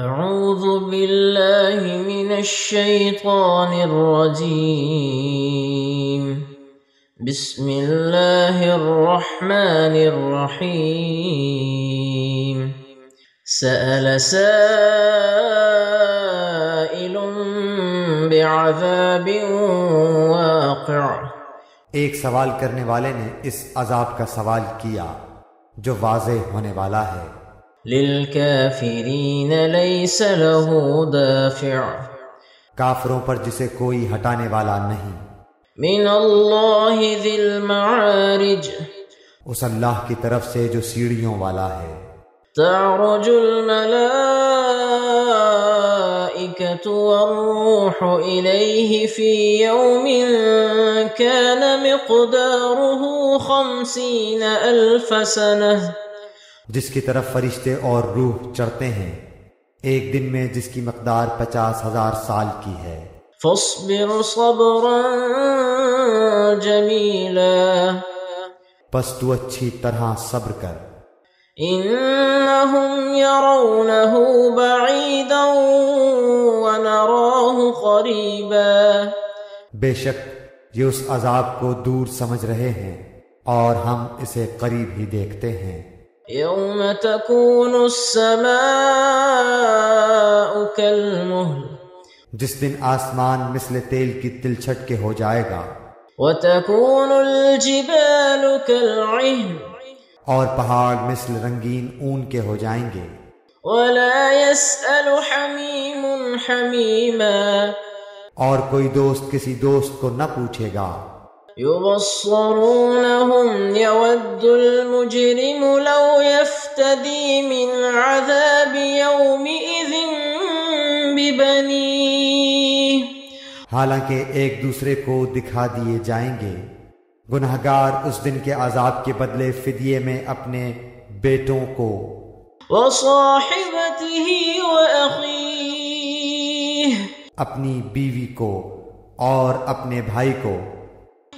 أعوذ بالله من الشيطان الرجيم. بسم الله الرحمن الرحيم. سأل سائل بعذاب واقع. ایک سوال کرنے والے نے اس عذاب کا سوال کیا جو واضح ہونے والا ہے. للكافرين ليس له دافع. کافروں پر جسے کوئی ہٹانے والا نہیں. من الله ذي المعارج. اس اللہ کی طرف سے جو سیڑھیوں والا ہے. تعرج الملائكة والروح إليه في يوم كان مقداره 50,000 سنة. جس کی طرف فرشتے اور روح چڑھتے ہیں ایک دن میں جس کی مقدار 50,000 سال کی ہے. فاصبر صبرا جمیلا. پس تو اچھی طرح صبر کر. انہم یرونہ بعیدا ونراہ قریبا. بے شک یہ اس عذاب کو دور سمجھ رہے ہیں اور ہم اسے قریب ہی دیکھتے ہیں. یوم تکون السماء کالمہل. جس دن آسمان مثل تیل کی تلچھٹ کے ہو جائے گا. وتکون الجبال کالعہن. اور پہاڑ مثل رنگین اون کے ہو جائیں گے. ولا يسأل حمیم حمیما. اور کوئی دوست کسی دوست کو نہ پوچھے گا. يبصرونهم يود المجرم لو يفتدي من عذاب يومئذ ببنيه. حالانکہ ایک دوسرے کو دکھا دیے جائیں گے. گنہگار اس دن کے عذاب کے بدلے فدیے میں اپنے بیٹوں کو. وصاحبته وأخيه. اپنی بیوی کو اور اپنے بھائی کو.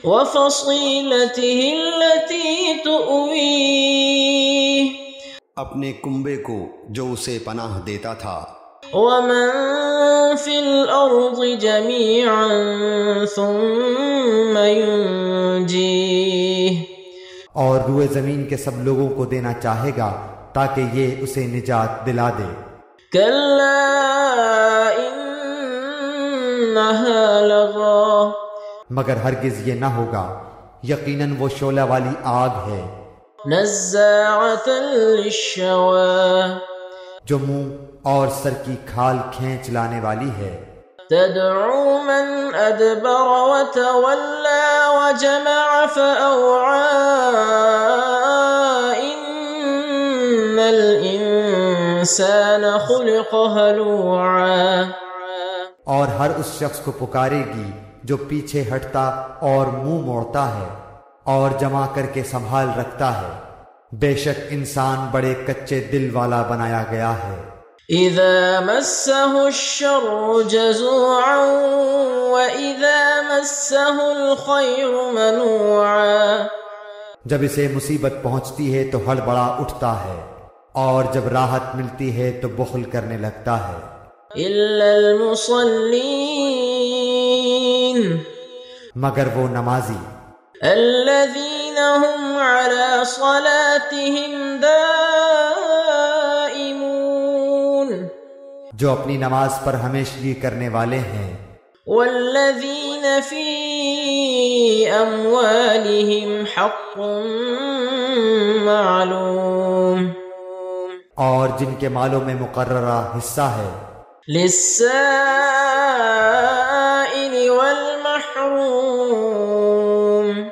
وفصيلته التي تؤويه. اپنے کنبے کو جو اسے پناہ دیتا تھا. ومن في الأرض جميعا ثم ينجيه. اور روئے زمین کے سب لوگوں کو دینا چاہے گا تاکہ یہ اسے نجات دلا دے. كلا إنها لظى. مگر ہرگز یہ نہ ہوگا، یقیناً وہ شعلہ والی آگ ہے. نزاعة للشوى. جو منہ اور سر کی کھال کھینچ لانے والی ہے. تدعو من أدبر وتولى وجمع فأوعى. إن الإنسان خلق هلوعا. اور ہر اس شخص کو پکارے گی جو پیچھے ہٹتا اور منہ موڑتا ہے اور جمع کر کے سنبھال رکھتا ہے. بے شک انسان بڑے کچے دل والا بنایا گیا ہے. اذا مسه الشر جزوعا واذا مسه الخير منوعا. جب اسے مصیبت پہنچتی ہے تو ہڑبڑا اٹھتا ہے اور جب راحت ملتی ہے تو بخل کرنے لگتا ہے. الا المصلين. مگر وہ نمازی. الذين هم على صلاتهم دائمون. جو اپنی نماز پر ہمیشگی کرنے والے ہیں. والذين في أموالهم حق معلوم. اور جن کے مالوں میں مقررہ حصہ ہے. للسائل والمحروم.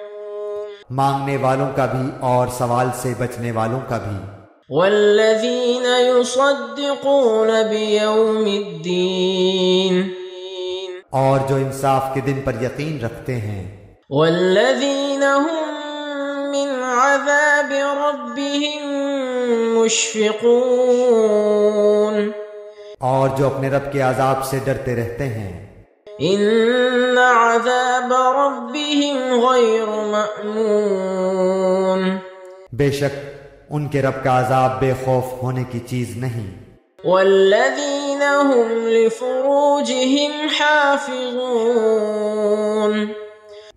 مانگنے والوں کا بھی اور سوال سے بچنے والوں کا بھی. والذین یصدقون بیوم الدین. اور جو انصاف کے دن پر یقین رکھتے ہیں. والذین هم من عذاب ربهم مشفقون. اور جو اپنے رب کے عذاب سے ڈرتے رہتے ہیں. ان عذاب ربهم غیر مأمون. بے شک ان کے رب کا عذاب بے خوف ہونے کی چیز نہیں. والذین هم لفروجهم حافظون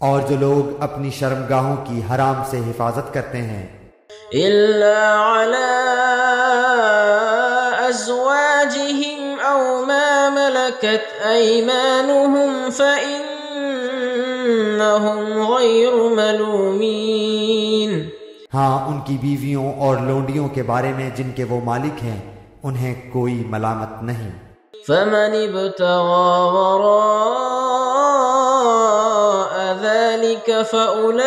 اور جو لوگ اپنی شرمگاہوں کی حرام سے حفاظت کرتے ہیں الا علی ازواجهم او ما ملکت ایمانهم فإنهم غیر ملومین ہاں ان کی بیویوں اور لونڈیوں کے بارے میں جن کے وہ مالک ہیں انہیں کوئی ملامت نہیں فمن ابتغى وراء ذلك فأولئك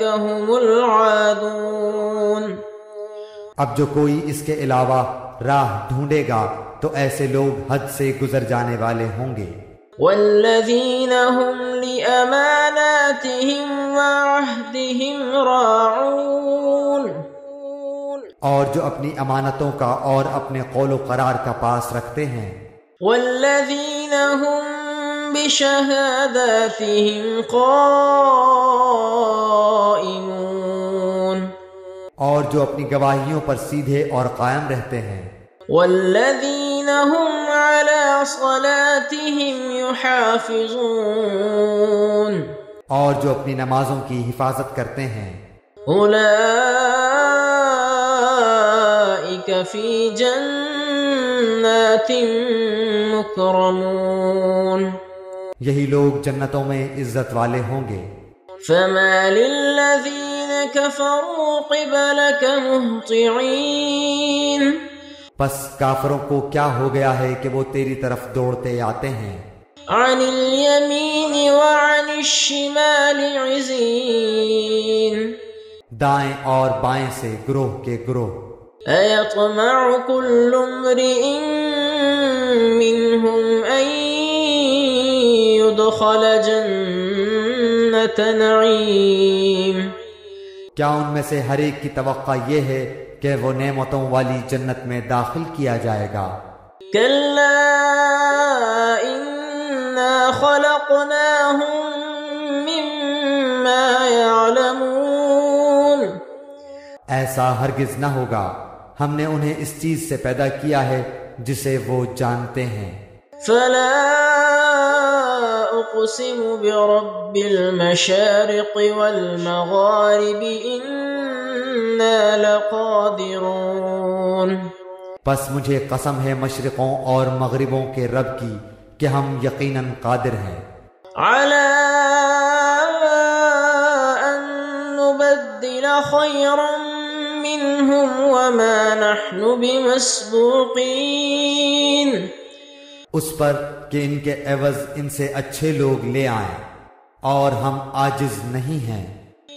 هم العادون اب جو کوئی اس کے علاوہ راہ ڈھونڈے گا تو ایسے لوگ حد سے گزر جانے والے ہوں گے والذین هم لأماناتهم وعهدهم راعون اور جو اپنی امانتوں کا اور اپنے قول و قرار کا پاس رکھتے ہیں والذین هم بشہاداتهم قائمون اور جو اپنی گواہیوں پر سیدھے اور قائم رہتے ہیں والذین هم علی صلاتهم یحافظون اور جو اپنی نمازوں کی حفاظت کرتے ہیں اولئک فی جنات مکرمون یہی لوگ جنتوں میں عزت والے ہوں گے فما للذین کفروا قبلک مہطعین پس کافروں کو کیا ہو گیا ہے کہ وہ تیری طرف دوڑتے آتے ہیں عن الیمین وعن الشمال عزین دائیں اور بائیں سے گروہ کے گروہ ایطمع کل امرئ منہم ان يدخل جنت نعیم کیا ان میں سے ہر ایک کی توقع یہ ہے کہ وہ نعمتوں والی جنت میں داخل کیا جائے گا کلا انا خلقناہم مما یعلمون ایسا ہرگز نہ ہوگا ہم نے انہیں اس چیز سے پیدا کیا ہے جسے وہ جانتے ہیں فلا اقسم برب المشارق والمغارب انا لقادرون پس مجھے قسم ہے مشرقوں اور مغربوں کے رب کی کہ ہم یقیناً قادر ہیں علی ان نبدل خیرا منہم وما نحن بمسبوقین اس پر کہ ان کے عوض ان سے اچھے لوگ لے آئیں اور ہم عاجز نہیں ہیں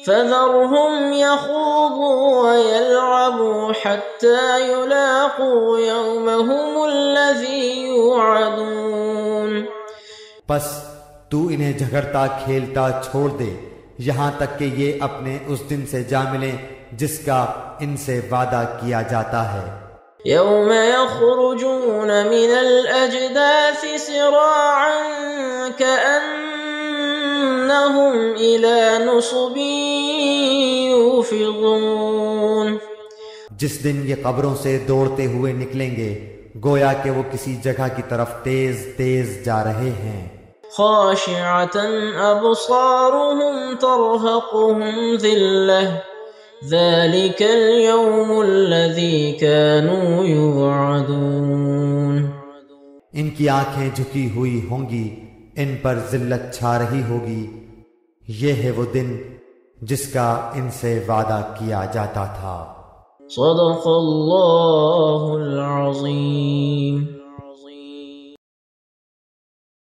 فذرهم يخوضوا ويلعبوا حتى يلاقوا يومهم الذي يوعدون پس تو انہیں جھگڑتا کھیلتا چھوڑ دے یہاں تک کہ یہ اپنے اس دن سے جا ملیں جس کا ان سے وعدہ کیا جاتا ہے يوم يخرجون من الأجداث سراعا كأنهم إلى نصب يوفضون جس دن یہ قبروں سے دوڑتے ہوئے نکلیں گے گویا کہ وہ کسی جگہ کی طرف تیز تیز جا رہے ہیں خاشعة أبصارهم ترهقهم ذلة ذلك اليوم الذي كانوا يوعدون ان کی آنکھیں جھکی ہوئی ہوں گی ان پر ذلت چھا رہی ہوگی یہ ہے وہ دن جس کا ان سے وعدہ کیا جاتا تھا صدق اللہ